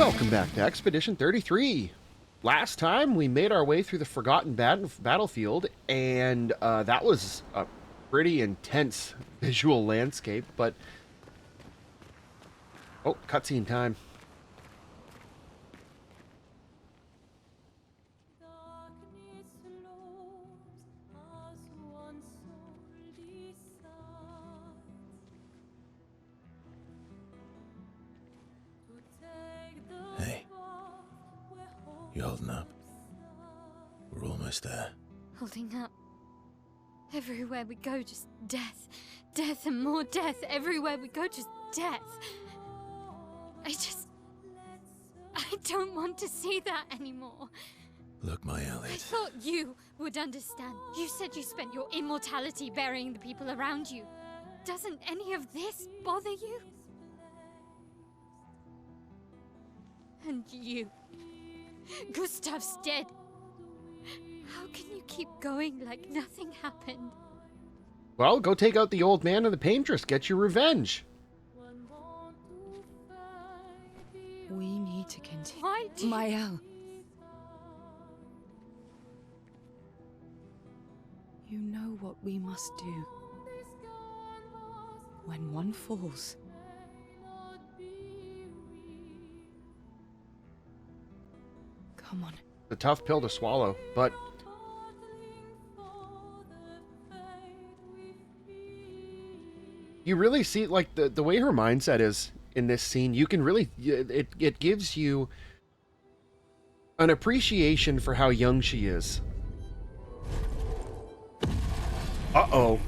Welcome back to Expedition 33. Last time we made our way through the Forgotten Battlefield, and that was a pretty intense visual landscape, but... Oh, cutscene time. Hey, you holding up? We're almost there. Holding up. Everywhere we go, just death. Death and more death. Everywhere we go, just death. I don't want to see that anymore. Look, my Elliot. I thought you would understand. You said you spent your immortality burying the people around you. Doesn't any of this bother you? And you. Gustav's dead. How can you keep going like nothing happened? Well, go take out the old man and the paintress. Get your revenge. We need to continue. Why do you... Mael. You know what we must do. When one falls, come on. It's a tough pill to swallow, but... You really see, like, the way her mindset is in this scene, you can really... It gives you an appreciation for how young she is. Uh-oh.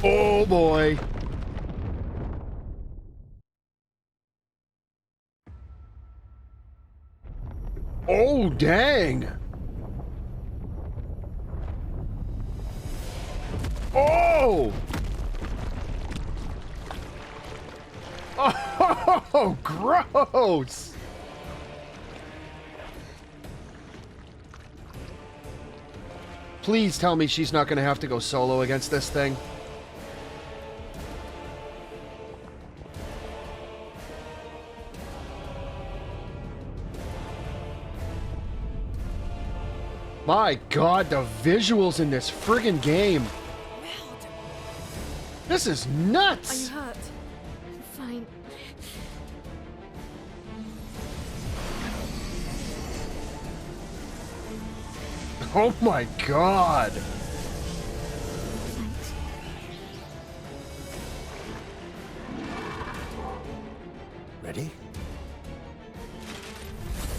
Oh, boy. Oh, dang. Oh! Oh, gross! Please tell me she's not going to have to go solo against this thing. My God, the visuals in this friggin' game. This is nuts! Are you hurt? I'm fine. Oh my God! Thanks. Ready?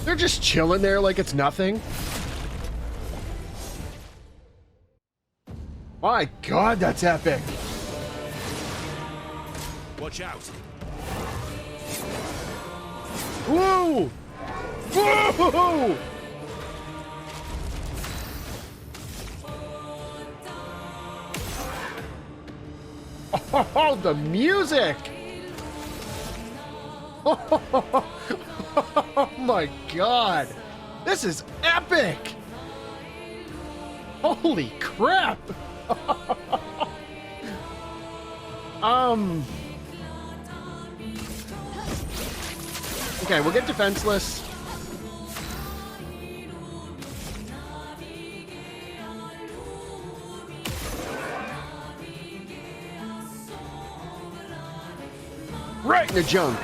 They're just chilling there like it's nothing. My God, that's epic! Watch out! Woo! Woo! Oh, the music! Oh my God! This is epic! Holy crap! Okay, we'll get defenseless. Right in the junk.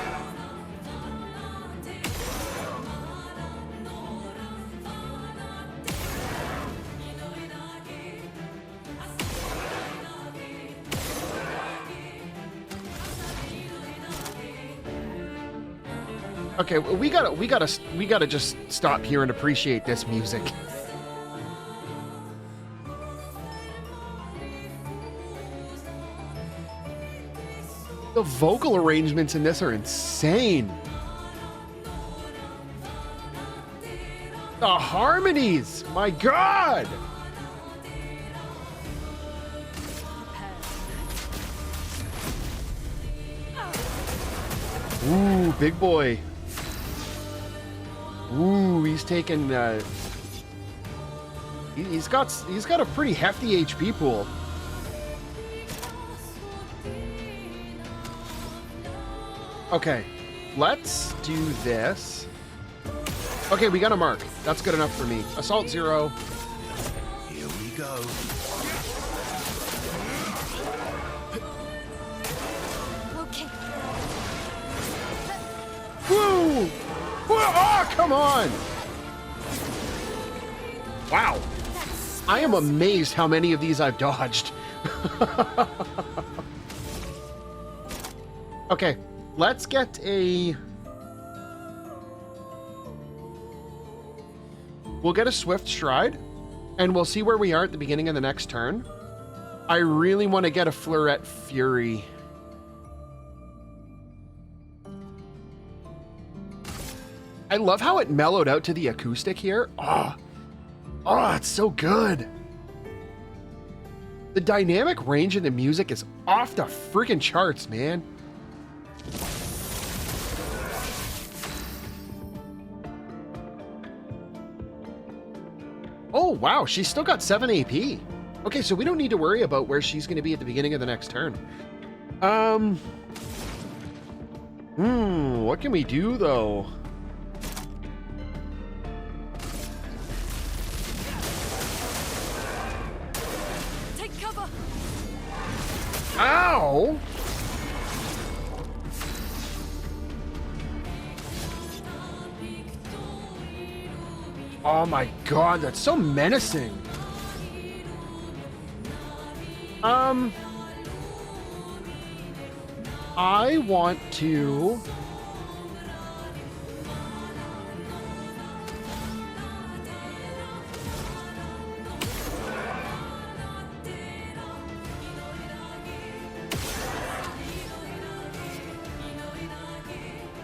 Okay, we gotta just stop here and appreciate this music. The vocal arrangements in this are insane. The harmonies, my God! Ooh, big boy. Ooh, he's taking he's got a pretty hefty HP pool. Okay, let's do this. Okay, we got a mark. That's good enough for me. Assault 0. Here we go. Okay. Woo! Oh, come on! Wow. I am amazed how many of these I've dodged. Okay, let's get a... We'll get a Swift Stride, and we'll see where we are at the beginning of the next turn. I really want to get a Fleurette Fury. I love how it mellowed out to the acoustic here. Oh, it's so good. The dynamic range in the music is off the freaking charts, man. Oh, wow, she's still got 7 AP. Okay, so we don't need to worry about where she's going to be at the beginning of the next turn. What can we do, though? Take cover. Ow! Oh my god, that's so menacing. I want to...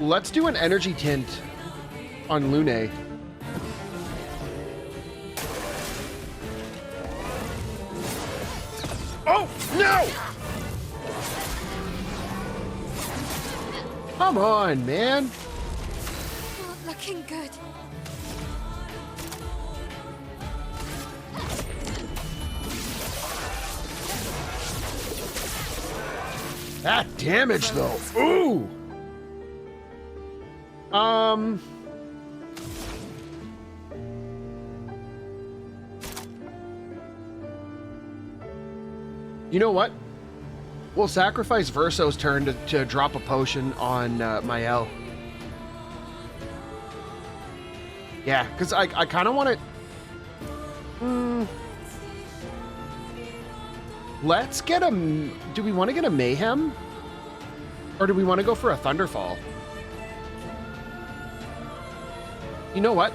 Let's do an energy tint on Lune. Oh, no! Come on, man. Not looking good. That damage, though. Ooh! You know what? We'll sacrifice Verso's turn to drop a potion on Mael. Yeah, because I kind of want to... Let's get a... Do we want to get a Mayhem? Or do we want to go for a Thunderfall? You know what?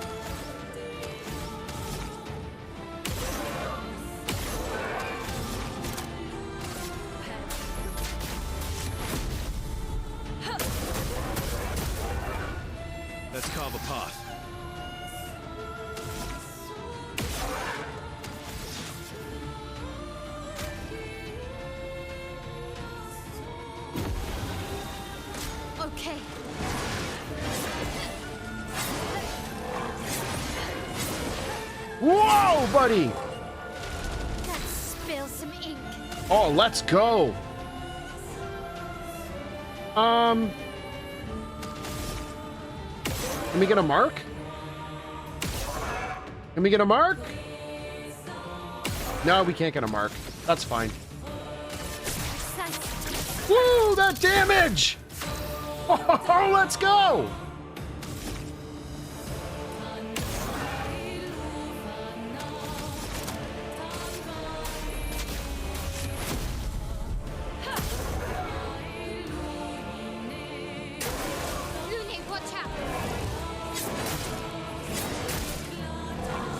Let's carve a path. Okay. Whoa, buddy! Let's spill some ink. Oh, let's go. Can we get a mark? Can we get a mark? No, we can't get a mark. That's fine. Woo, that damage! Oh, let's go!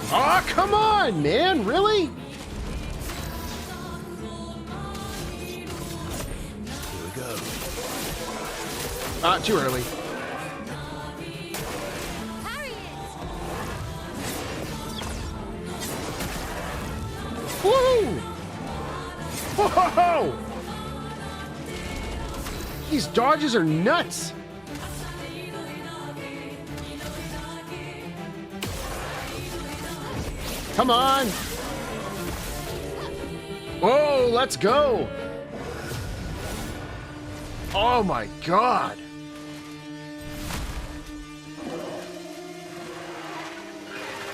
Oh, come on, man. Really? Here we go. Too early. Parry it. Woo! Whoa! These dodges are nuts. Come on. Whoa, let's go. Oh my god.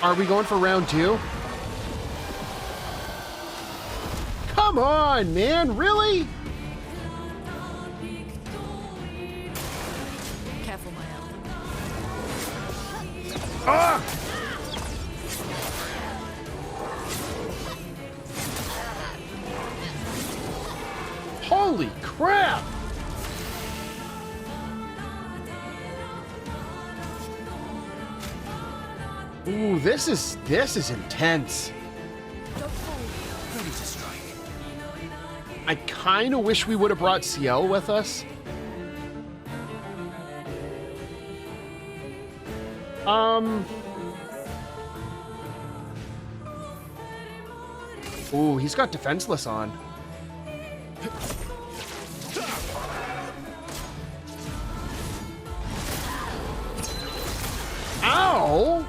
Are we going for round 2? Come on, man, really? Careful, my elf. Ah! Holy crap! Ooh, this is intense. Ready to strike. I kind of wish we would have brought CL with us. Ooh, he's got defenseless on. Ow!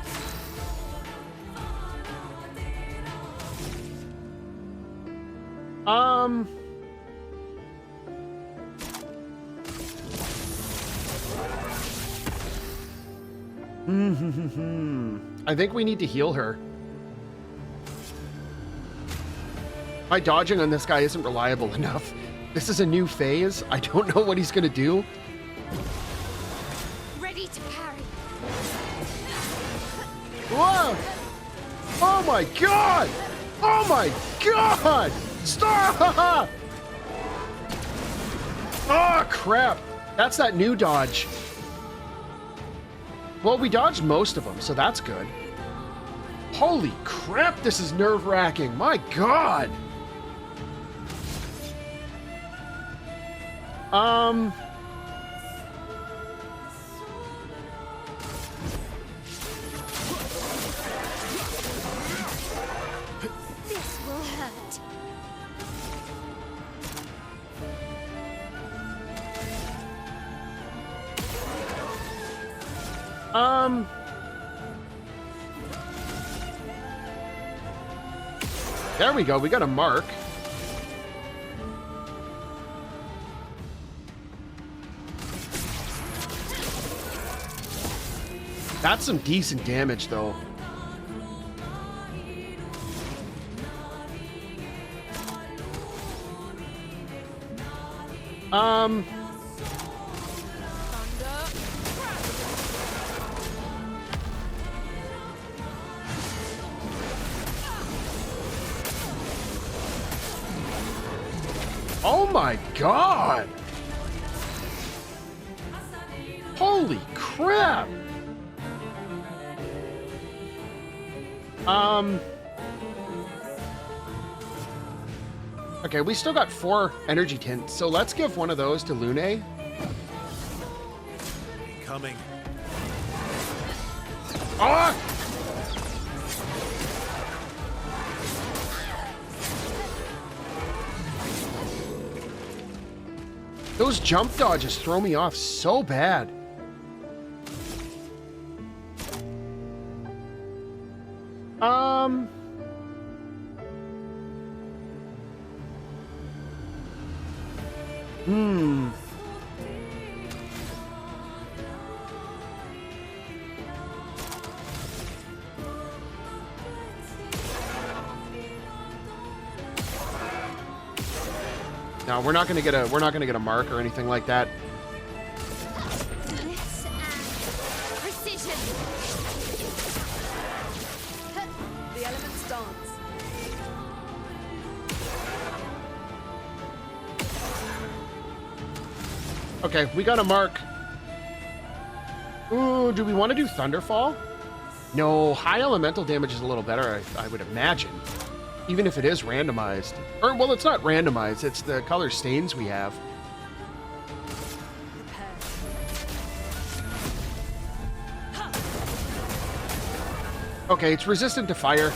I think we need to heal her. My dodging on this guy isn't reliable enough. This is a new phase. I don't know what he's gonna do. Ready to parry. Whoa! Oh my god! Oh my god! Stop! Oh crap! That's that new dodge. Well, we dodged most of them, so that's good. Holy crap, this is nerve-wracking. My god! This will hurt. There we go, we got a mark. That's some decent damage, though. Oh my god! Holy crap! Okay, we still got 4 energy tints, so let's give one of those to Lune. Coming. Ah! Those jump dodges throw me off so bad. No, we're not gonna get a mark or anything like that. Blitz and precision. The elements dance. Okay, we got a mark. Ooh, do we want to do Thunderfall? No, high elemental damage is a little better, I would imagine. Even if it is randomized. Or, well, it's not randomized, it's the color stains we have. Okay, it's resistant to fire.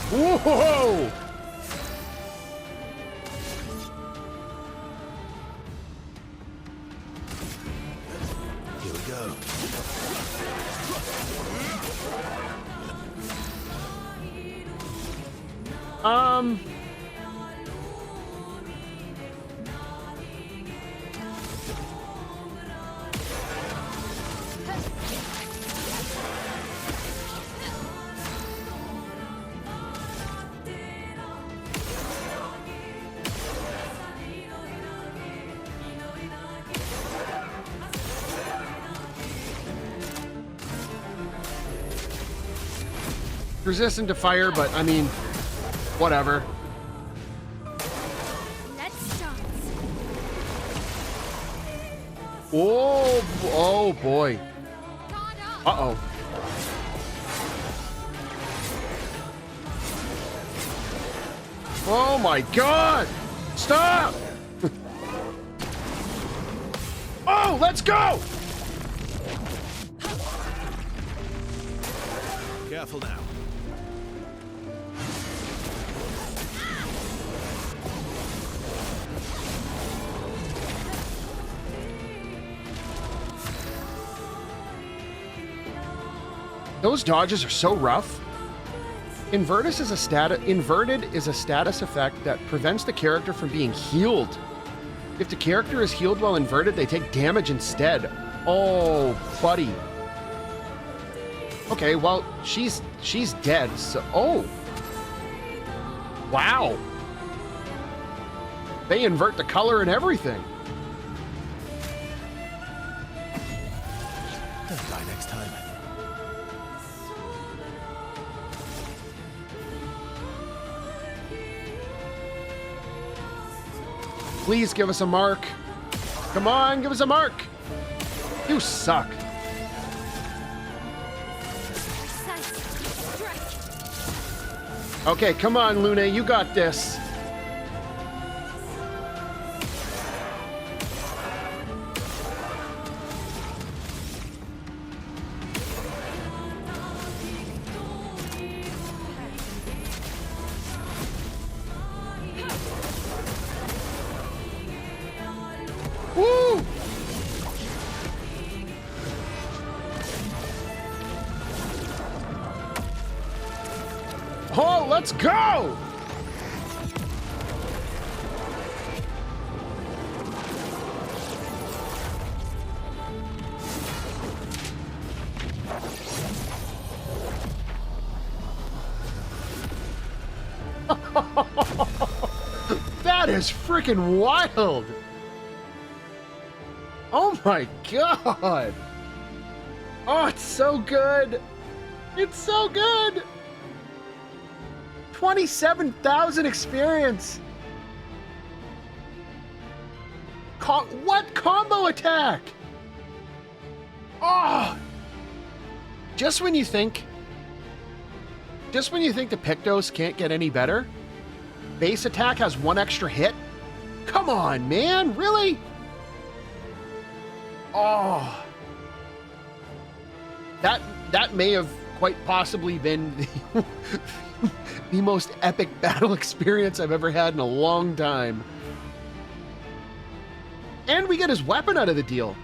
Whoa! Here we go. Resistant to fire, but I mean, whatever. Let's dance. Oh boy. Guard up. Uh-oh. Oh my god! Stop! Oh, let's go! Careful now. Those dodges are so rough. Inverted is a status effect that prevents the character from being healed. If the character is healed while inverted, they take damage instead. Oh, buddy. Okay, well, she's dead, so... Oh! Wow! They invert the color and everything. Don't die next time. Please give us a mark. Come on, give us a mark. You suck. Okay, come on, Luna, you got this. Woo! Oh, let's go! That is freaking wild! Oh my god! Oh, it's so good! It's so good! 27,000 experience! What combo attack? Oh! Just when you think the Pictos can't get any better, base attack has one extra hit? Come on, man, really? Oh. That may have quite possibly been the most epic battle experience I've ever had in a long time. And we get his weapon out of the deal.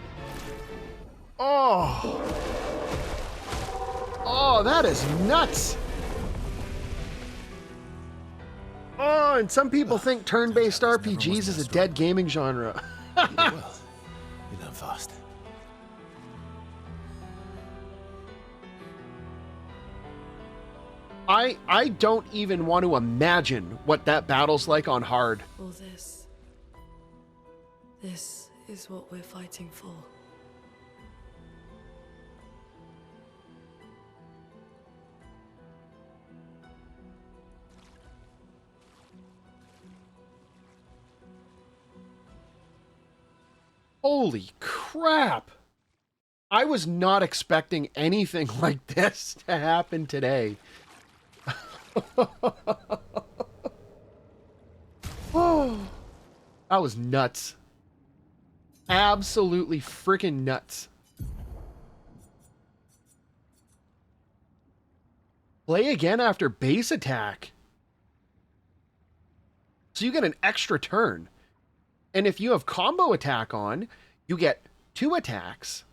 Oh. Oh, that is nuts. Oh, and some people think turn-based RPGs is a dead gaming genre. Well, you learn fast. I don't even want to imagine what that battle's like on hard. All this is what we're fighting for. Holy crap! I was not expecting anything like this to happen today. Oh, that was nuts. Absolutely freaking nuts. Play again after base attack. So you get an extra turn. And if you have combo attack on, you get 2 attacks.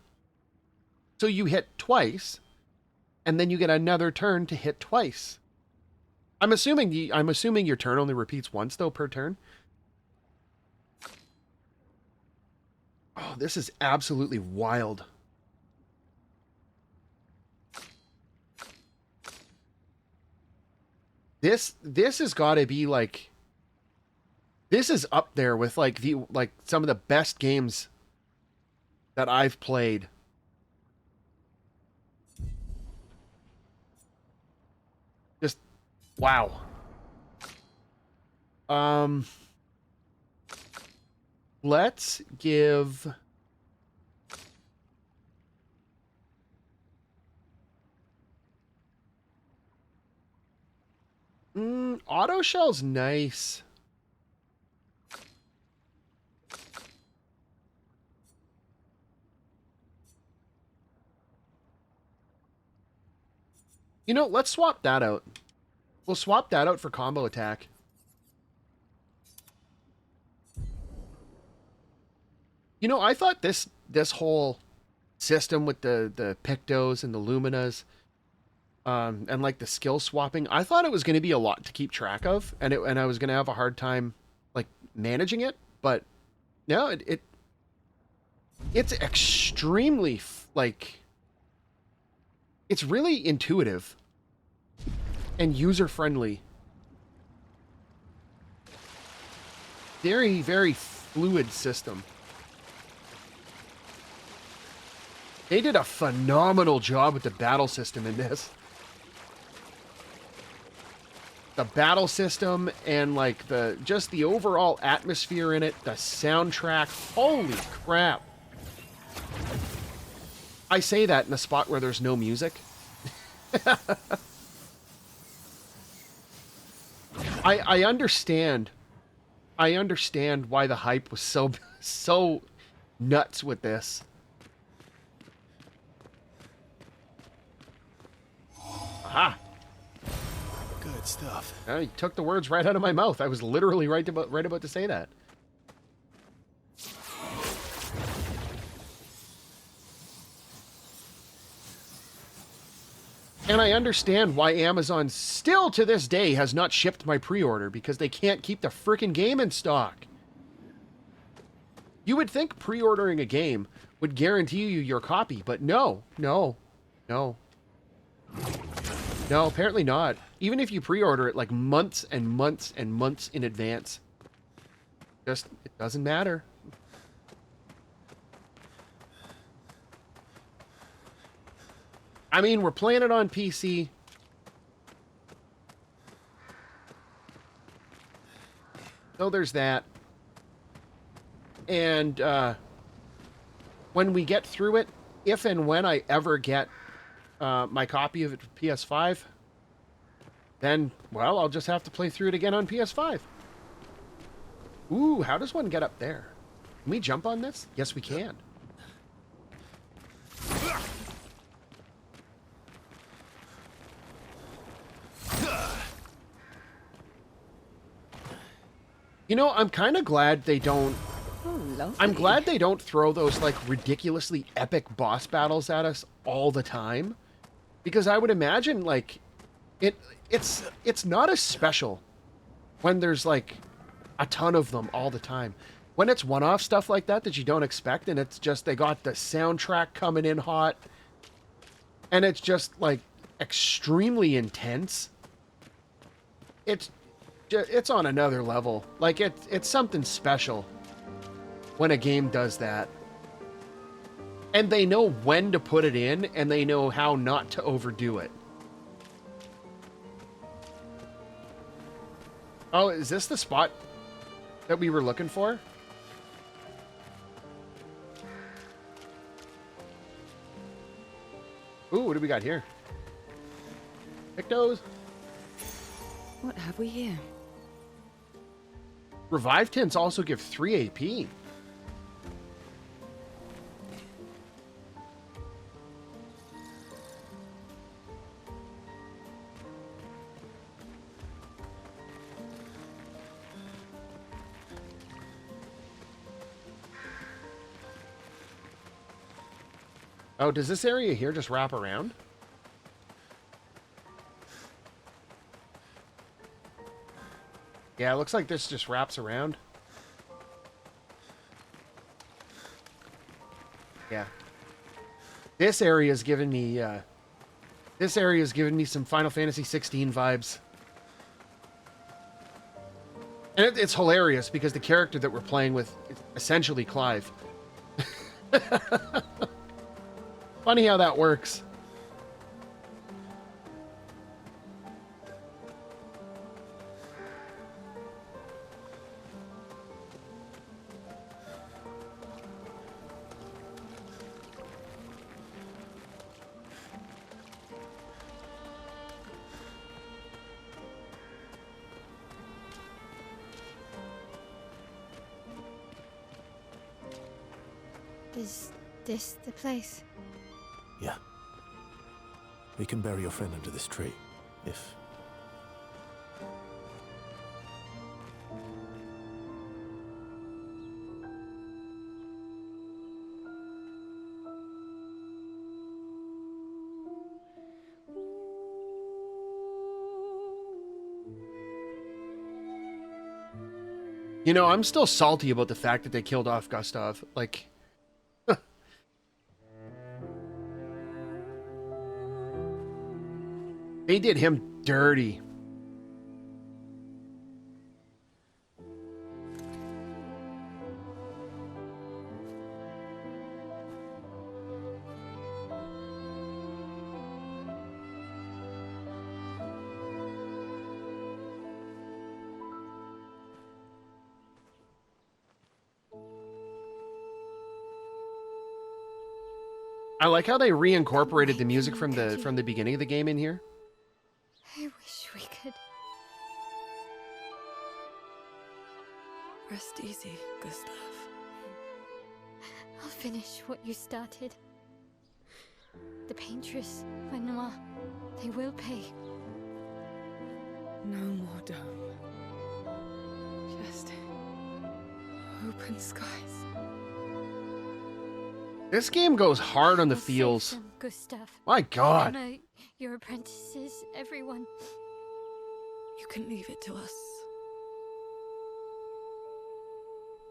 So you hit twice, and then you get another turn to hit twice. I'm assuming your turn only repeats once though per turn. Oh, this is absolutely wild. This has got to be like, this is up there with like some of the best games that I've played. Wow. Let's give... auto shell's nice. You know, let's swap that out. We'll swap that out for combo attack. You know, I thought this whole system with the Pictos and the Luminas, and like the skill swapping, I thought it was going to be a lot to keep track of, and I was going to have a hard time like managing it. But no, it's extremely like it's really intuitive and user friendly. Very, very fluid system. They did a phenomenal job with the battle system in this. The battle system and like just the overall atmosphere in it, the soundtrack, holy crap. I say that in a spot where there's no music. I understand. I understand why the hype was so nuts with this. Aha. Good stuff. You took the words right out of my mouth. I was literally right about to say that. And I understand why Amazon still to this day has not shipped my pre-order, because they can't keep the frickin' game in stock. You would think pre-ordering a game would guarantee you your copy, but no, apparently not. Even if you pre-order it like months and months and months in advance, it doesn't matter. I mean, we're playing it on PC. So there's that. And when we get through it, if and when I ever get my copy of it for PS5, then, well, I'll just have to play through it again on PS5. Ooh, how does one get up there? Can we jump on this? Yes, we can. You know, I'm kind of glad they don't... I'm glad they don't throw those, like, ridiculously epic boss battles at us all the time. Because I would imagine, like, it's not as special when there's, like, a ton of them all the time. When it's one-off stuff like that you don't expect, and it's just, they got the soundtrack coming in hot, and it's just, like, extremely intense. It's on another level. Like, it's something special when a game does that. And they know when to put it in, and they know how not to overdo it. Oh, is this the spot that we were looking for? Ooh, what do we got here? Pictos? What have we here? Revive tints also give 3 AP. Oh, does this area here just wrap around? Yeah, it looks like this just wraps around. Yeah. This area is giving me some Final Fantasy 16 vibes. And it's hilarious because the character that we're playing with is essentially Clive. Funny how that works. Is this the place? Yeah. We can bury your friend under this tree, if... You know, I'm still salty about the fact that they killed off Gustav. Like, they did him dirty. I like how they reincorporated the music from the beginning of the game in here. I wish we could. Rest easy, Gustav. I'll finish what you started. The paintress, Renoir, they will pay. No more dome. Just open skies. This game goes hard on the We'll save feels. them, Gustav. My God. Emma, your apprentices, everyone. You can leave it to us.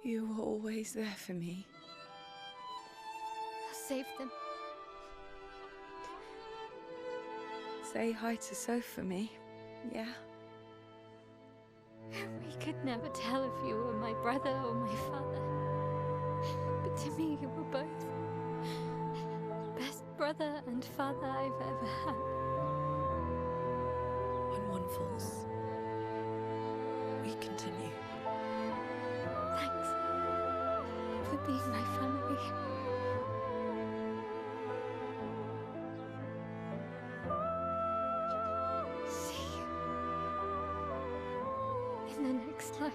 You were always there for me. I'll save them. Say hi to Soph for me, yeah? We could never tell if you were my brother or my father. But to me, you were both. Best brother and father I've ever had. When one falls, we continue. Thanks for being my family. See you in the next life.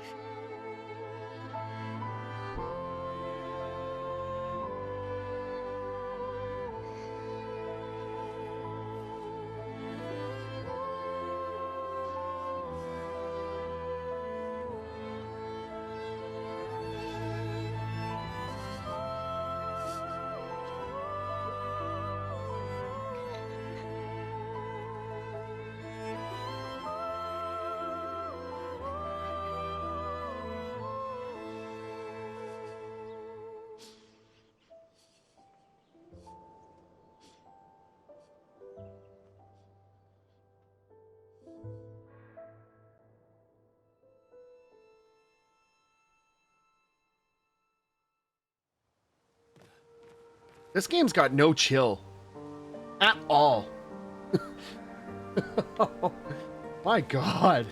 This game's got no chill. At all. My God.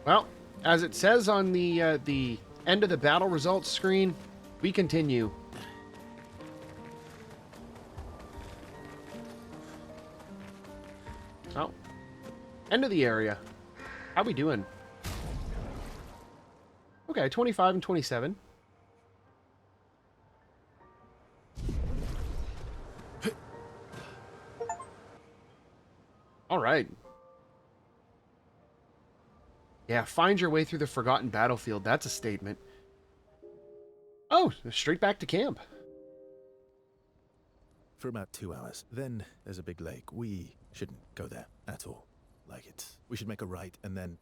Well, as it says on the end of the battle results screen, we continue. Oh, end of the area. How we doing? Okay, 25 and 27. All right. Yeah, find your way through the forgotten battlefield. That's a statement. Oh, straight back to camp. For about 2 hours. Then there's a big lake. We shouldn't go there at all. We should make a right, and then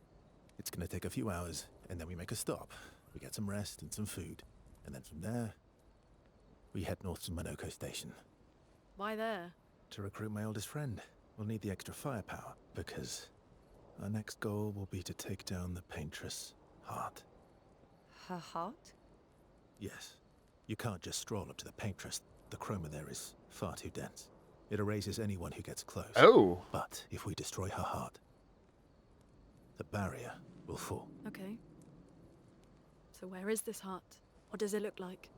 it's gonna take a few hours, and then we make a stop. We get some rest and some food. And then from there, we head north to Monoko Station. Why there? To recruit my oldest friend. We'll need the extra firepower, because our next goal will be to take down the Paintress Heart. Her heart? Yes. You can't just stroll up to the Paintress. The chroma there is far too dense. It erases anyone who gets close. Oh. But if we destroy her heart, the barrier will fall. Okay. So where is this heart? What does it look like?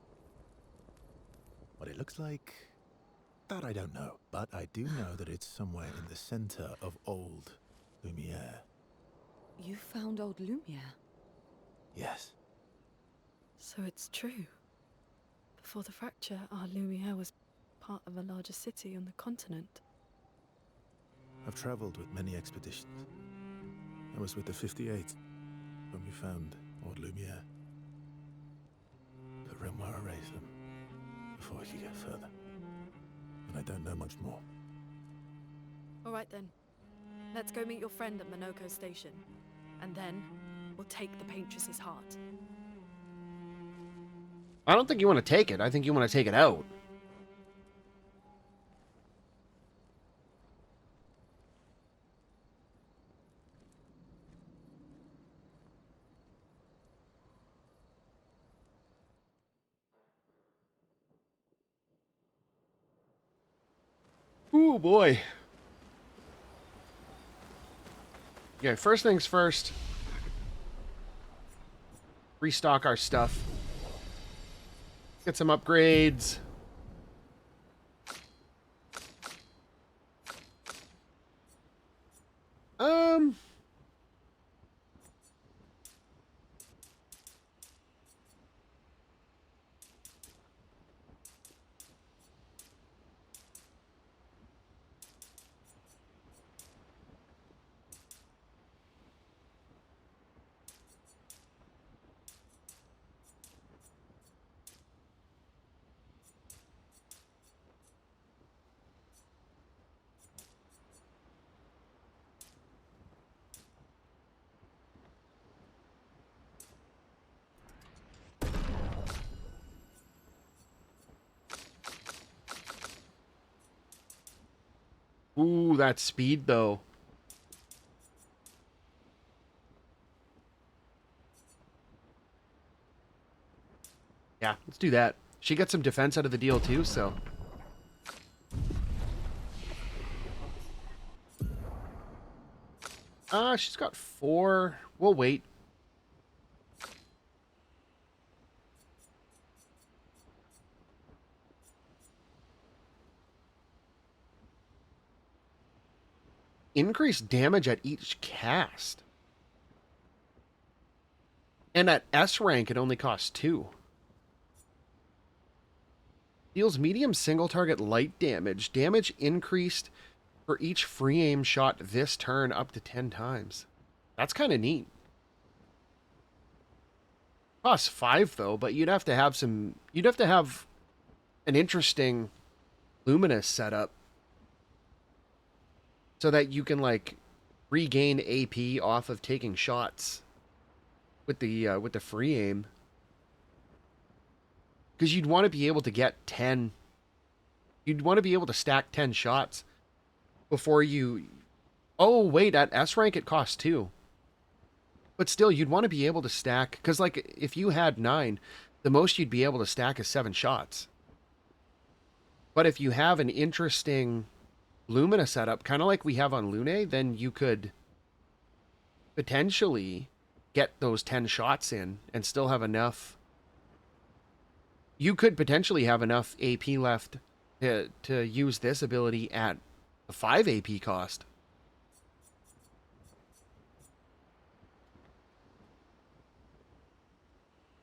What it looks like, that I don't know. But I do know that it's somewhere in the center of old Lumiere. You found old Lumiere? Yes. So it's true. Before the fracture, our Lumiere was part of a larger city on the continent. I've traveled with many expeditions. I was with the 58th when we found old Lumiere. But Renoir erased them before we could get further. And I don't know much more. All right then. Let's go meet your friend at Monoko Station. And then, we'll take the Paintress's heart. I don't think you want to take it. I think you want to take it out. Ooh, boy. Okay, first things first. Restock our stuff. Get some upgrades. Ooh, that speed, though. Yeah, let's do that. She gets some defense out of the deal, too, so... she's got 4. We'll wait. Increased damage at each cast. And at S rank, it only costs 2. Deals medium single target light damage. Damage increased for each free aim shot this turn up to 10 times. That's kind of neat. Costs 5 though, but you'd have to have some... You'd have to have an interesting luminous setup so that you can like regain AP off of taking shots with the free aim. Because you'd want to be able to get 10. You'd want to be able to stack 10 shots before you... Oh, wait, at S rank it costs 2. But still, you'd want to be able to stack... Because, like, if you had 9, the most you'd be able to stack is 7 shots. But if you have an interesting Lumina setup, kind of like we have on Lune, then you could potentially get those 10 shots in and still have enough... You could potentially have enough AP left to use this ability at a 5 AP cost.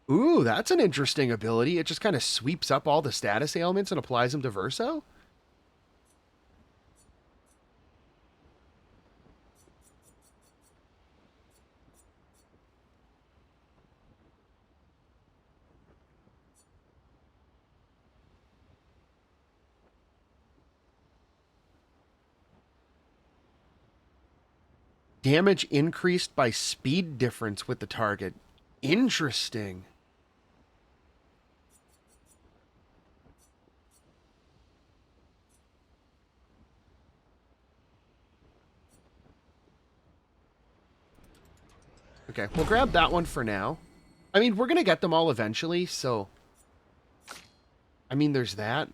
Ooh, that's an interesting ability. It just kind of sweeps up all the status ailments and applies them to Verso? Damage increased by speed difference with the target. Interesting. Okay, we'll grab that one for now. I mean, we're going to get them all eventually, so... I mean, there's that.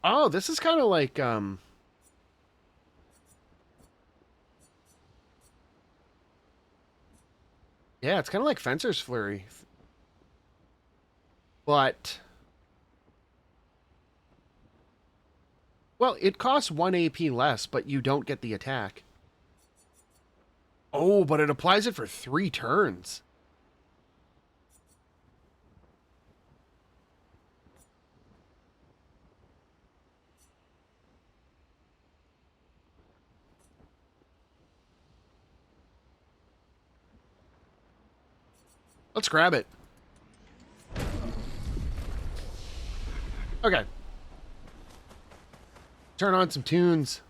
Oh, this is kind of like, yeah, it's kind of like Fencer's Flurry. But, well, it costs 1 AP less, but you don't get the attack. Oh, but it applies it for 3 turns. Let's grab it. Okay. Turn on some tunes.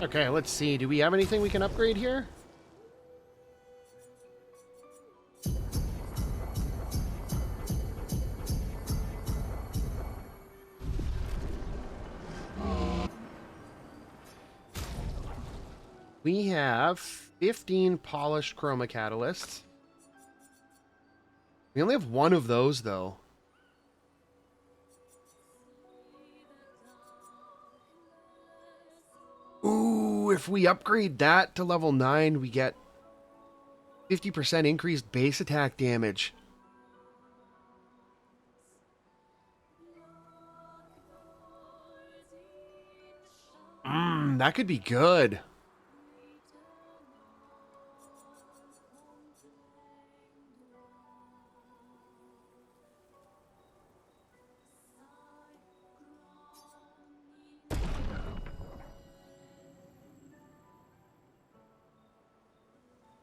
Okay, let's see. Do we have anything we can upgrade here? We have 15 polished chroma catalysts. We only have 1 of those, though. Ooh, if we upgrade that to level 9, we get 50% increased base attack damage. That could be good.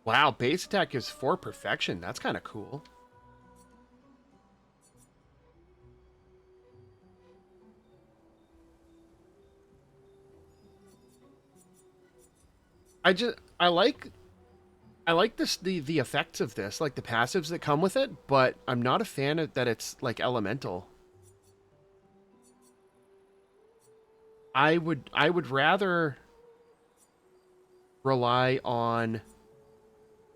Wow, base attack gives 4 perfection. That's kind of cool. I like this the effects of this, like the passives that come with it, but I'm not a fan of that it's like elemental. I would rather rely on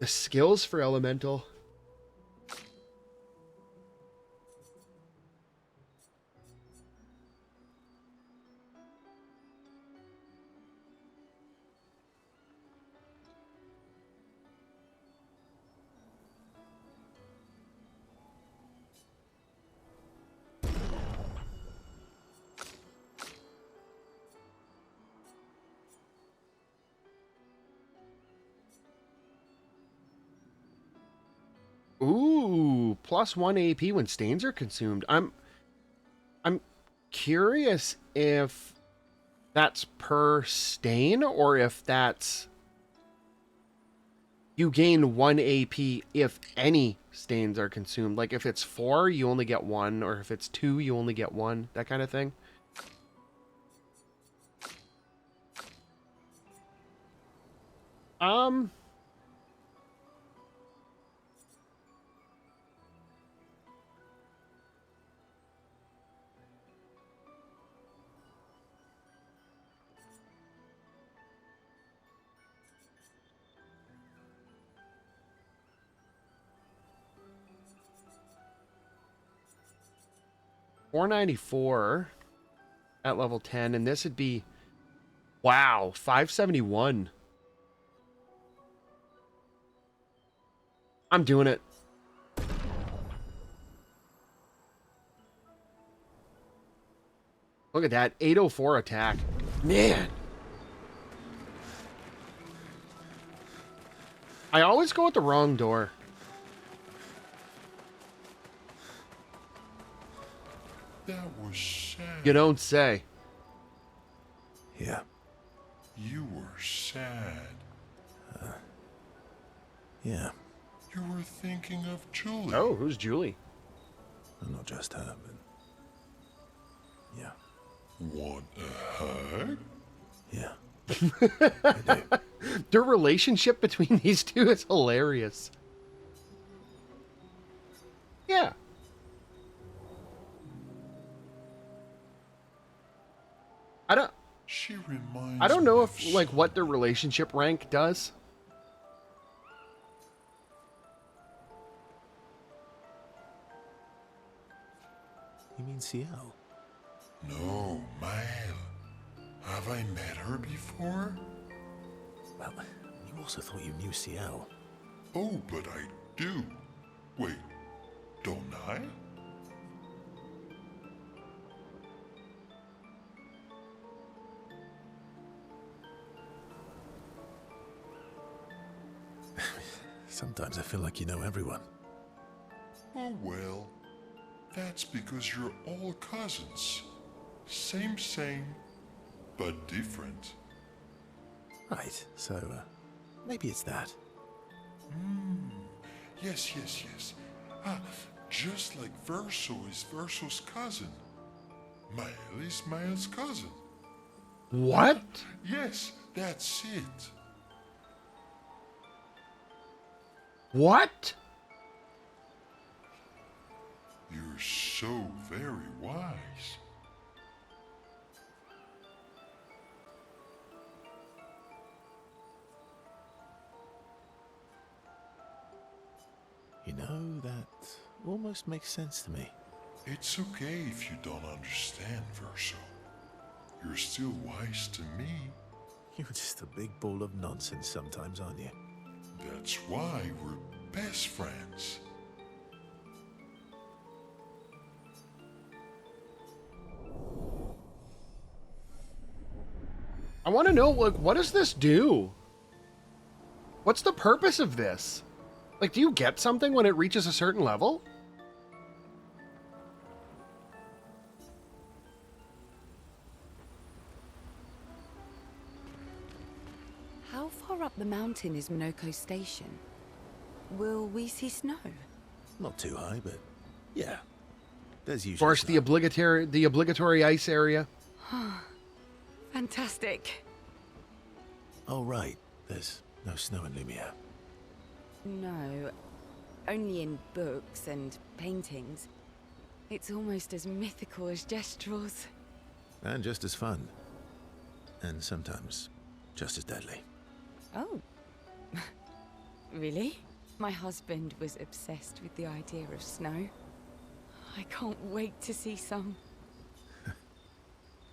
the skills for elemental. Ooh, plus 1 AP when stains are consumed. I'm curious if that's per stain or if that's you gain 1 AP if any stains are consumed. Like if it's 4, you only get 1, or if it's 2, you only get 1, that kind of thing. $494 at level 10, and this would be, wow, $571. I'm doing it. Look at that, 804 attack. Man. I always go with the wrong door. That was sad. You don't say. Yeah. You were sad. Yeah. You were thinking of Julie. Oh, who's Julie? And not just her, but... Yeah. Want a hug? Yeah. I do. The relationship between these two is hilarious. Yeah. She reminds I don't me know of if, like, what the someone. relationship rank does. You mean CL? No, Mael. Have I met her before? Well, you also thought you knew CL. Oh, but I do. Wait, don't I? Sometimes I feel like you know everyone. Oh well, that's because you're all cousins. Same, but different. Right, so maybe it's that. Yes. Ah, just like Verso is Verso's cousin. Mael is Mael's cousin. What? Yes, that's it. What? You're so very wise. You know, that almost makes sense to me. It's okay if you don't understand, Verso. You're still wise to me. You're just a big ball of nonsense sometimes, aren't you? That's why we're best friends. I want to know, like, what does this do? What's the purpose of this? Like, do you get something when it reaches a certain level? How far up the mountain is Minoko Station? Will we see snow? Not too high, but yeah. There's Of usually course, the snow. obligatory ice area. Fantastic. Oh, right. There's no snow in Lumia. No, only in books and paintings. It's almost as mythical as Gestrels. And just as fun. And sometimes just as deadly. Oh. Really? My husband was obsessed with the idea of snow. I can't wait to see some.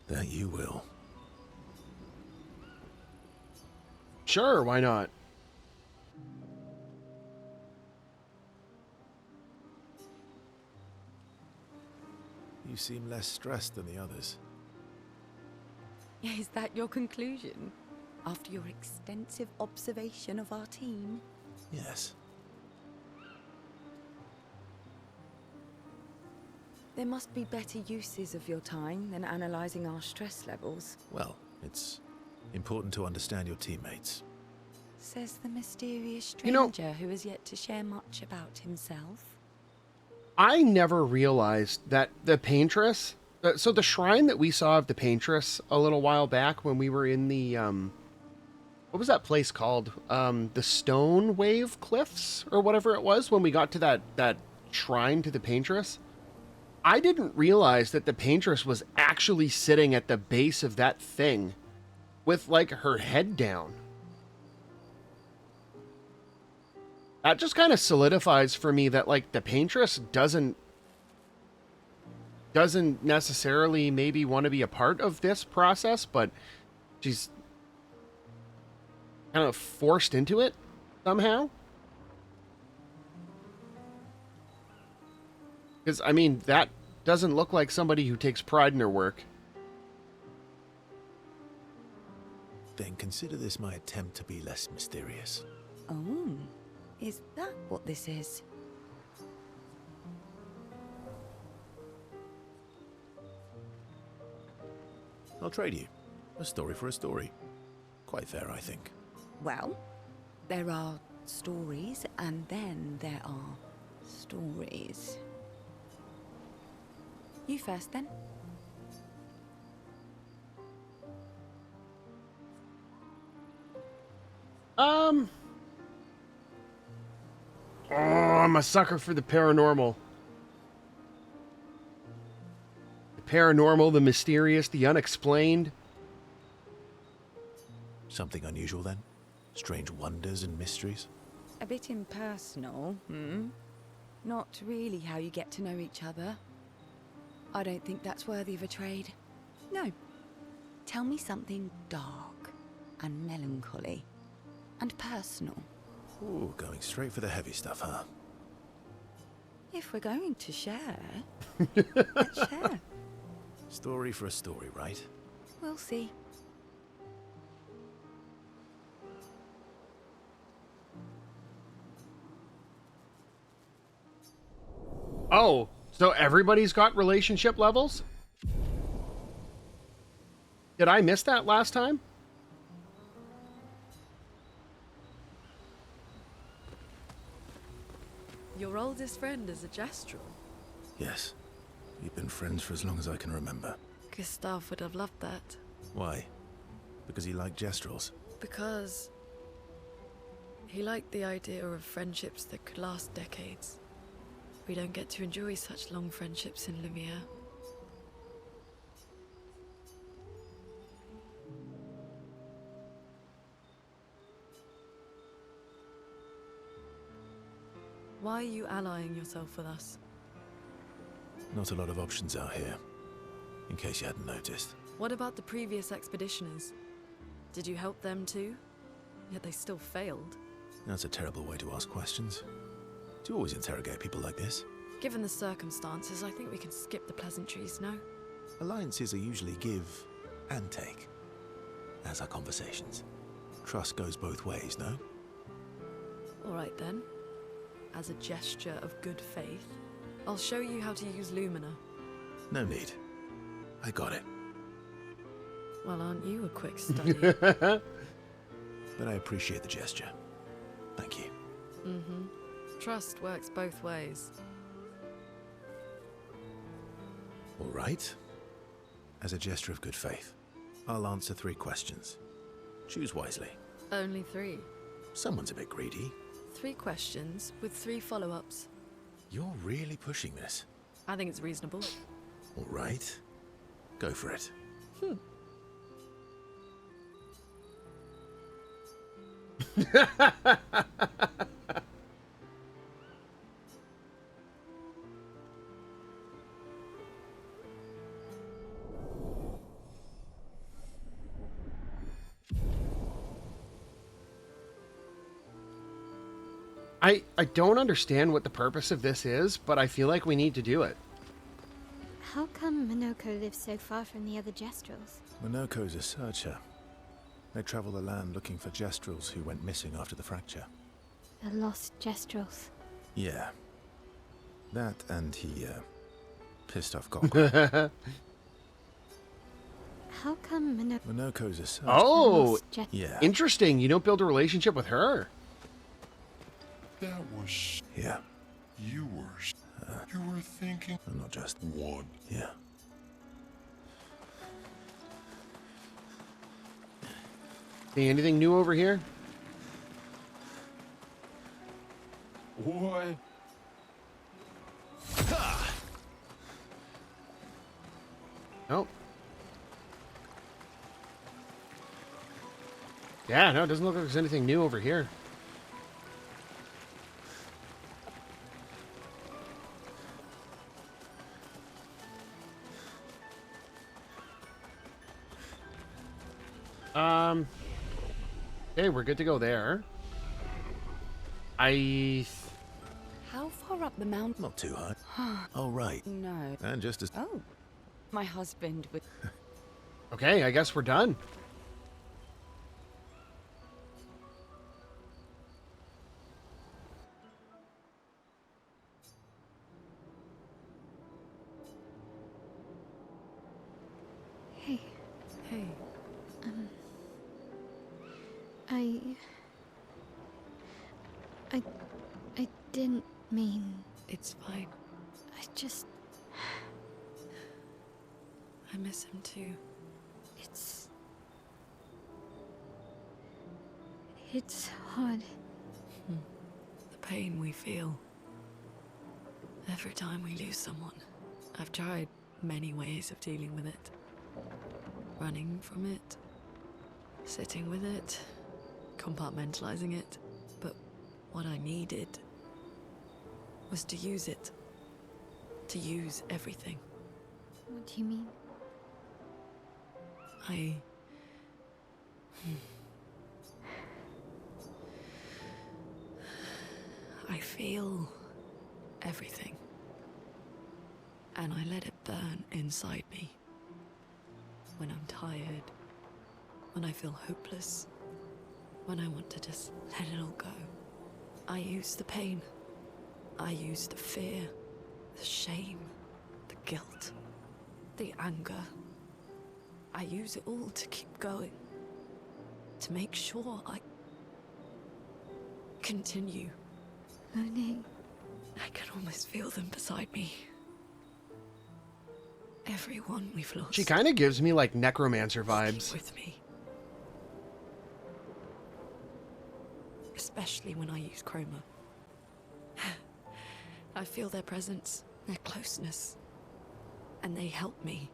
That you will. Sure, why not? You seem less stressed than the others. Is that your conclusion? After your extensive observation of our team? Yes. There must be better uses of your time than analyzing our stress levels, Well, it's important to understand your teammates. says the mysterious You know- stranger who has yet to share much about himself. I never realized that the Paintress... So the shrine that we saw of the Paintress a little while back when we were in the... what was that place called? The Stone Wave Cliffs? Or whatever it was when we got to that shrine to the Paintress? I didn't realize that the Paintress was actually sitting at the base of that thing with, like, her head down. That just kind of solidifies for me that, like, the Paintress doesn't necessarily maybe want to be a part of this process, but she's kind of forced into it somehow. Because, I mean, that doesn't look like somebody who takes pride in her work. Then consider this my attempt to be less mysterious. Oh, is that what this is? I'll trade you. A story for a story. Quite fair, I think. Well, there are stories, and then there are stories. You first, then. Oh, I'm a sucker for the paranormal. The paranormal, the mysterious, the unexplained. Something unusual then? Strange wonders and mysteries? A bit impersonal, hmm? Not really how you get to know each other. I don't think that's worthy of a trade. No. Tell me something dark and melancholy and personal. Ooh, going straight for the heavy stuff, huh? If we're going to share, let's share. Story for a story, right? We'll see. Oh, so everybody's got relationship levels? Did I miss that last time? Your oldest friend is a Gestrel. Yes. We've been friends for as long as I can remember. Gustav would have loved that. Why? Because he liked Gestrels? Because he liked the idea of friendships that could last decades. We don't get to enjoy such long friendships in Lumiere. Why are you allying yourself with us? Not a lot of options out here, in case you hadn't noticed. What about the previous expeditioners? Did you help them too? Yet they still failed. That's a terrible way to ask questions. Do you always interrogate people like this? Given the circumstances, I think we can skip the pleasantries, no? Alliances are usually give and take, as are conversations. Trust goes both ways, no? All right then. As a gesture of good faith, I'll show you how to use Lumina. No need. I got it. Well, aren't you a quick study? But I appreciate the gesture. Thank you. Mm-hmm. Trust works both ways. All right. As a gesture of good faith, I'll answer 3 questions. Choose wisely. Only 3. Someone's a bit greedy. 3 questions with 3 follow-ups. You're really pushing this. I think it's reasonable. All right. Go for it. I don't understand what the purpose of this is, but I feel like we need to do it. How come Minoko lives so far from the other Gestrels? Monoko's a searcher. They travel the land looking for Gestrels who went missing after the fracture. The lost Gestrels. Yeah. That and he, pissed off Gokko. How come Monoko's a searcher. Oh, Yeah. interesting. You don't build a relationship with her. That was Yeah. you were thinking I'm not just. one. Yeah. See anything new over here? What? Nope. Yeah, no, it doesn't look like there's anything new over here. Okay, we're good to go there. How far up the mountain? Not too high. Oh, right. No. And just as. Oh. My husband would... Okay, I guess we're done. Hey, Hey, I didn't mean... it's fine. I just... I miss him too. It's hard. The pain we feel every time we lose someone. I've tried many ways of dealing with it. Running from it, sitting with it, compartmentalizing it. But what I needed was to use it. To use everything. What do you mean? I feel everything. And I let it burn inside me. When I'm tired, when I feel hopeless, when I want to just let it all go. I use the pain. I use the fear, the shame, the guilt, the anger. I use it all to keep going. To make sure I continue. Monet. I can almost feel them beside me. Everyone we've lost. She kind of gives me like necromancer Keep vibes. with me. Especially when I use chroma. I feel their presence, their closeness, and they help me.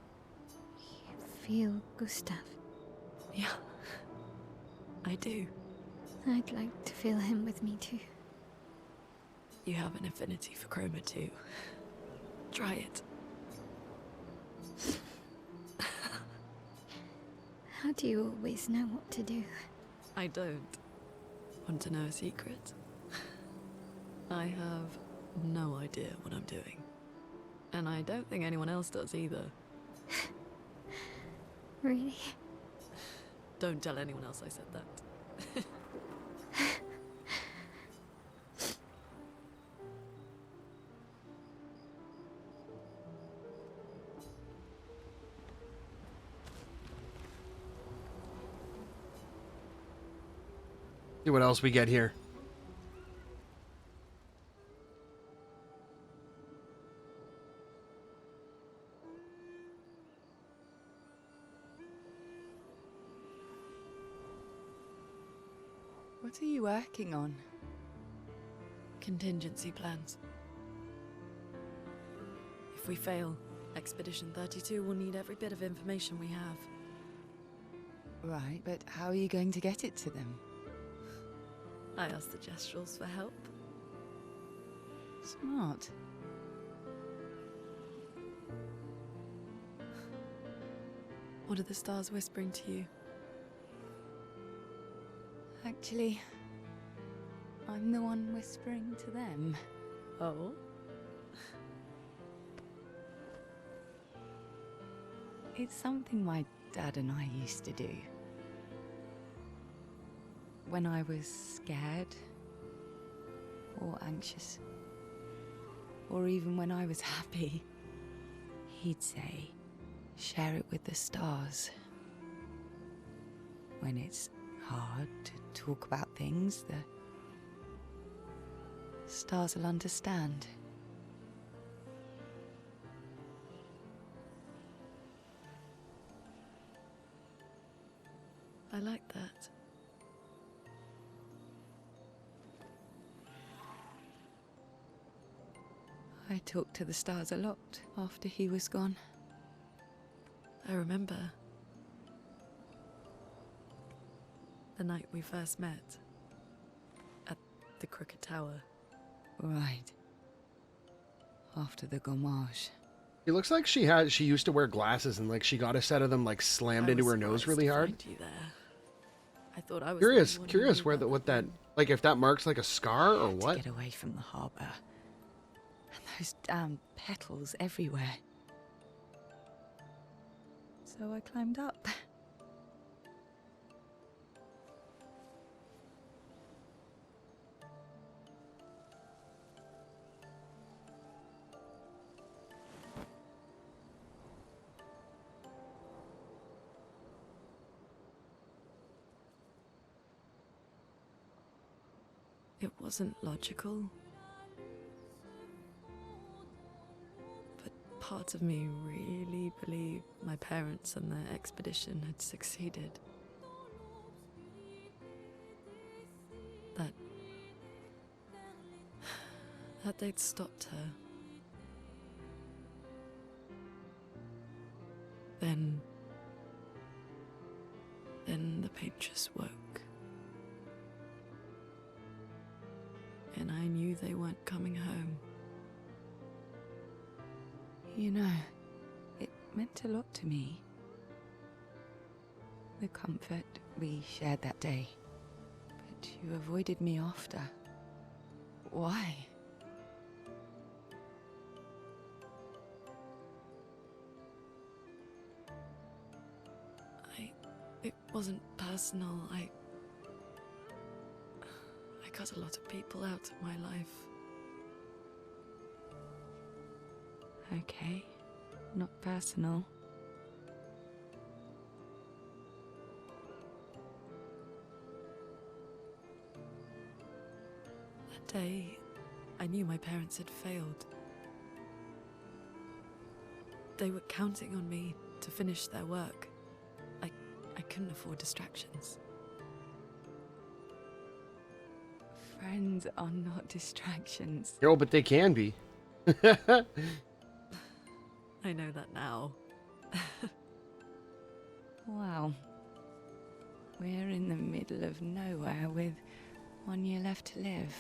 You feel Gustav. Yeah, I do. I'd like to feel him with me too. You have an affinity for chroma too. Try it. How do you always know what to do? I don't. Want to know a secret? I have no idea what I'm doing. And I don't think anyone else does either. Really? Don't tell anyone else I said that. See what else we get here. What are you working on? Contingency plans. If we fail, Expedition 32 will need every bit of information we have. Right, but how are you going to get it to them? I asked the Gestrals for help. Smart. What are the stars whispering to you? Actually, I'm the one whispering to them. Oh? It's something my dad and I used to do. When I was scared, or anxious, or even when I was happy, he'd say, share it with the stars. When it's hard to talk about things, the stars will understand. I like that. I talked to the stars a lot after he was gone. I remember the night we first met at the Crooked Tower. Right. After the gommage. It looks like she used to wear glasses and like she got a set of them like slammed I into was her nose surprised really to hard. find you there. I thought I was Curious, the only one who curious knew where about what that room. like if that marks like a scar or To what. get away from the harbour. And those damn petals everywhere. So I climbed up. It wasn't logical. But parts of me really believed my parents and their expedition had succeeded. that they'd stopped her. Then the pain just woke. And I knew they weren't coming home. You know, it meant a lot to me. The comfort we shared that day. But you avoided me after. Why? It wasn't personal. I cut a lot of people out of my life. Okay, not personal. That day, I knew my parents had failed. They were counting on me to finish their work. I couldn't afford distractions. Friends are not distractions. Oh, but they can be. I know that now. Wow. We're in the middle of nowhere with 1 year left to live.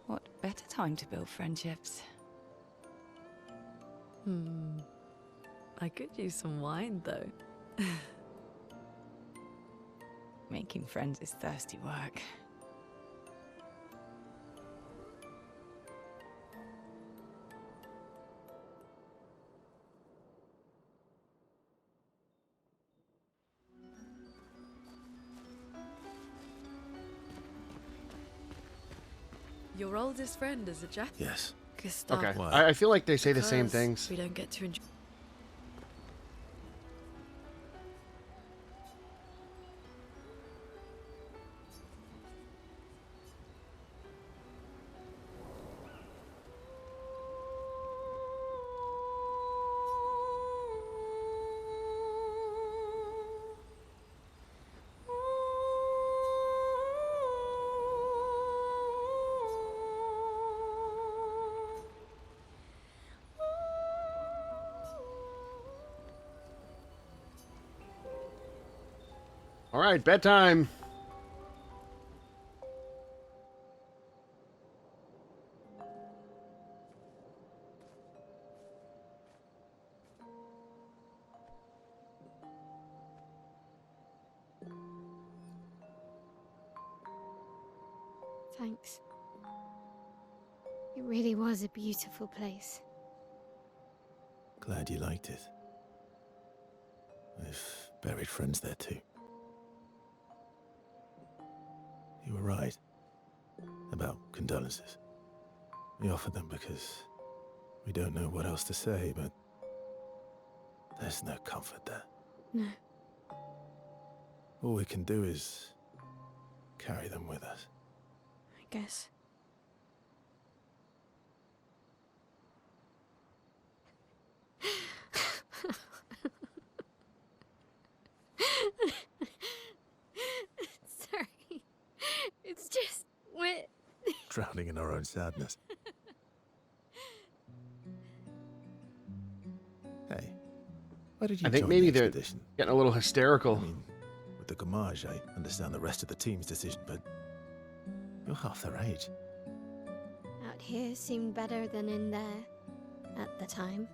What better time to build friendships? I could use some wine, though. Making friends is thirsty work. Your oldest friend is a Jack. Yes. Gustav. Okay. Why? I feel like they say the same Because things. We don't get to enjoy. All right, bedtime. Thanks. It really was a beautiful place. Glad you liked it. I've buried friends there too. You were right about condolences. We offered them because we don't know what else to say, but there's no comfort there. No. All we can do is carry them with us. I guess. Sorry. It's just we're Drowning in our own sadness. Hey, why did you I think join maybe the they're expedition? getting a little I hysterical. mean, with the Gamage, I understand the rest of the team's decision, but you're half their age. out here seemed better than in there at the time.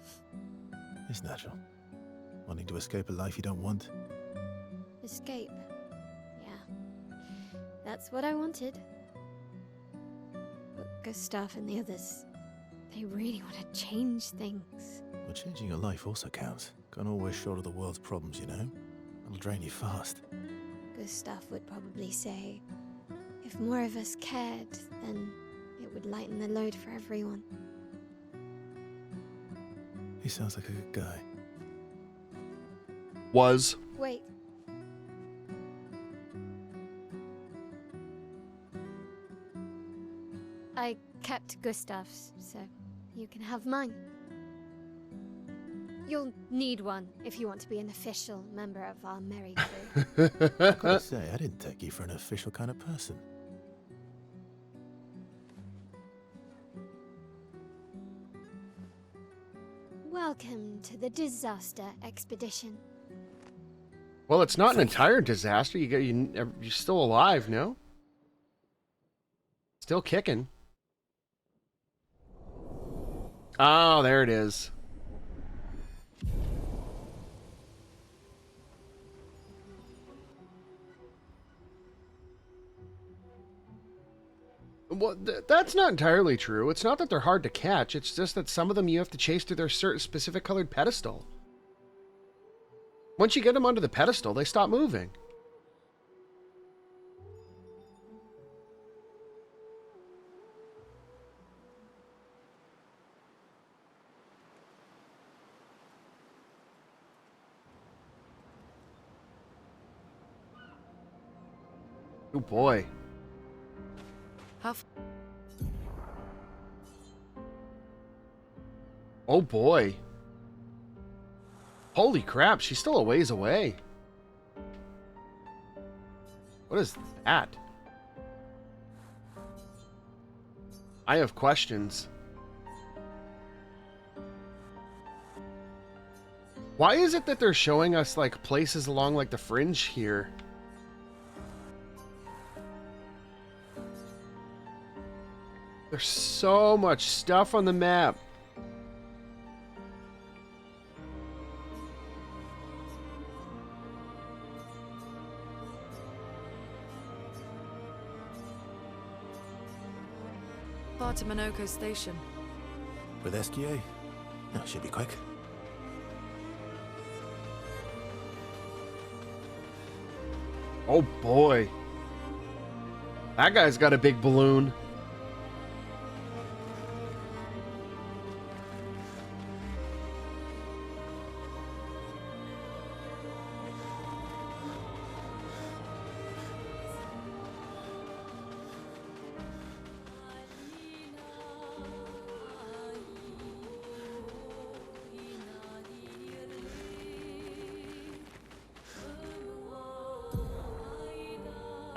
It's natural. Wanting to escape a life you don't want. Escape. Yeah. That's what I wanted. But Gustav and the others, they really want to change things. Well, changing your life also counts. Can't always shoulder the world's problems, you know? It'll drain you fast. Gustav would probably say, if more of us cared, then it would lighten the load for everyone. He sounds like a good guy. Was. Wait. I kept Gustav's, so you can have mine. You'll need one if you want to be an official member of our merry crew. Gotta say, I didn't take you for an official kind of person. Welcome to the disaster expedition. Well, it's not an entire disaster. You're still alive, no? Still kicking. Oh, there it is. Well, that's not entirely true. It's not that they're hard to catch. It's just that some of them you have to chase to their certain specific colored pedestal. Once you get them onto the pedestal, they stop moving. Oh boy. Oh boy. Holy crap, she's still a ways away. What is that? I have questions. Why is it that they're showing us like places along like the fringe here? There's so much stuff on the map. Far to Minoko Station. With SQA? That should be quick. Oh boy. That guy's got a big balloon.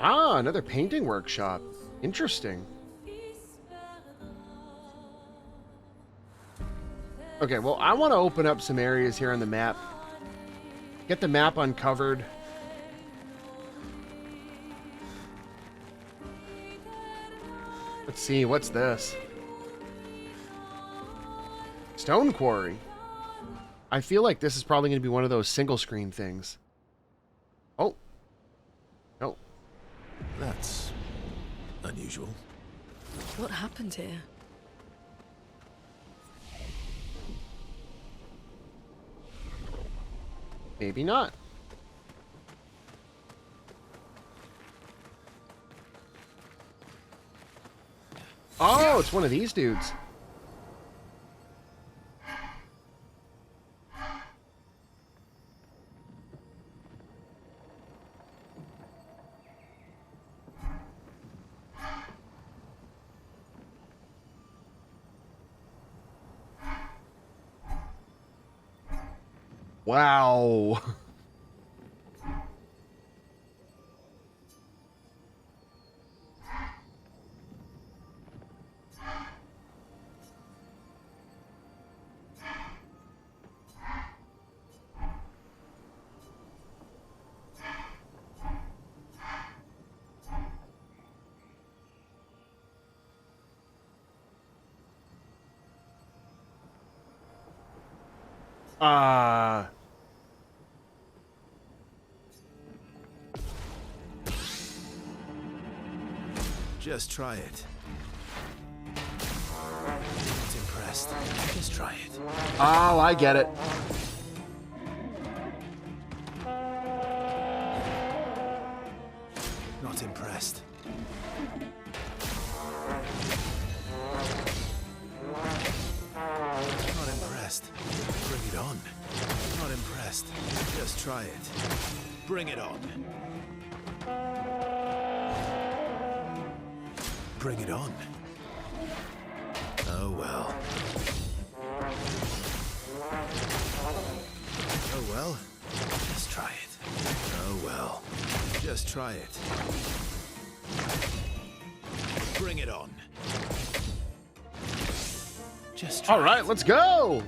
Ah, another painting workshop. Interesting. Okay, well, I want to open up some areas here on the map. Get the map uncovered. Let's see, what's this? Stone Quarry. I feel like this is probably going to be one of those single screen things. Oh. No. That's unusual. What happened here? Maybe not. Oh, it's one of these dudes. Wow. Just try it. Not impressed. Just try it. Oh, I get it. Not impressed. Not impressed. Bring it on. Not impressed. Just try it. Bring it on. Bring it on. Oh well. Oh well. Just try it. Oh well. Just try it. Bring it on. Just try All right, it. let's go.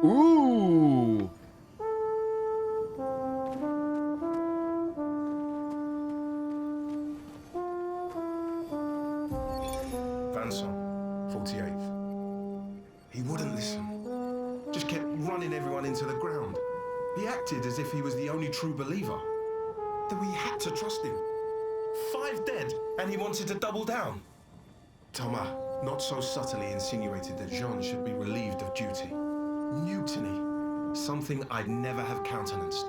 Ooh. Vanson, 48th. He wouldn't listen. Just kept running everyone into the ground. He acted as if he was the only true believer. That we had to trust him. 5 dead, and he wanted to double down. Thomas not so subtly insinuated that Jean should be relieved of duty. Mutiny. Something I'd never have countenanced.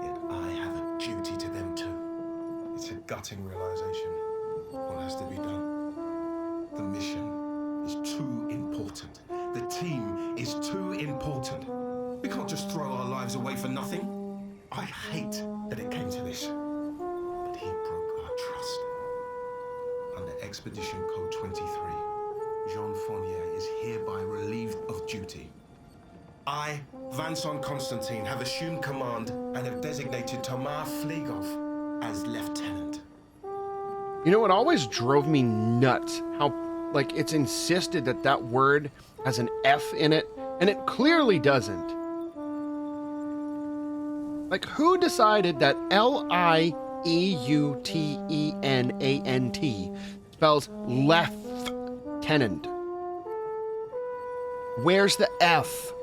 Yet I have a duty to them too. It's a gutting realization. What has to be done? The mission is too important. The team is too important. We can't just throw our lives away for nothing. I hate that it came to this. But he broke our trust. Under Expedition Code 23, Jean Fournier is hereby relieved of duty. I, Vincent Constantine, have assumed command and have designated Thomas Flegov as lieutenant. You know, it always drove me nuts how, like, it's insisted that that word has an F in it, and it clearly doesn't. Like, who decided that Lieutenant spells lieutenant? Where's the F?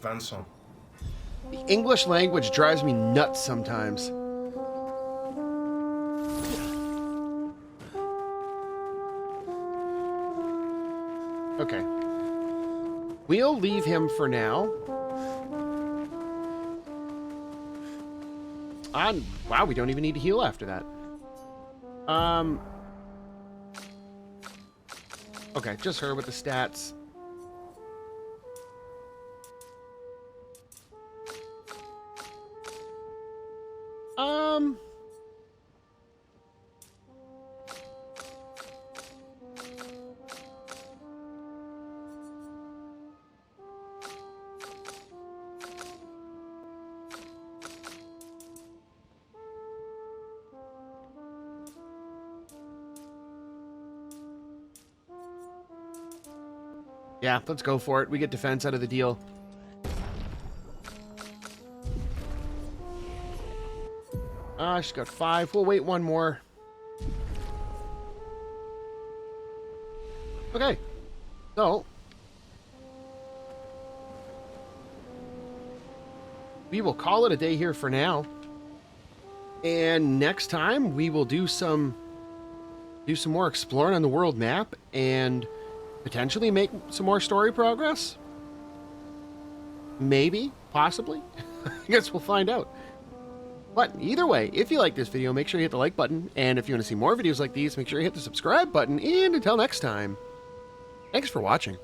Vincent. The English language drives me nuts sometimes. Okay. We'll leave him for now. Wow, we don't even need to heal after that. Okay, just her with the stats. Yeah, let's go for it. We get defense out of the deal. She's got 5. We'll wait one more. Okay. So, we will call it a day here for now. And next time we will do some more exploring on the world map and potentially make some more story progress. Maybe, possibly. I guess we'll find out. But either way, if you like this video, make sure you hit the like button. And if you want to see more videos like these, make sure you hit the subscribe button. And until next time, thanks for watching.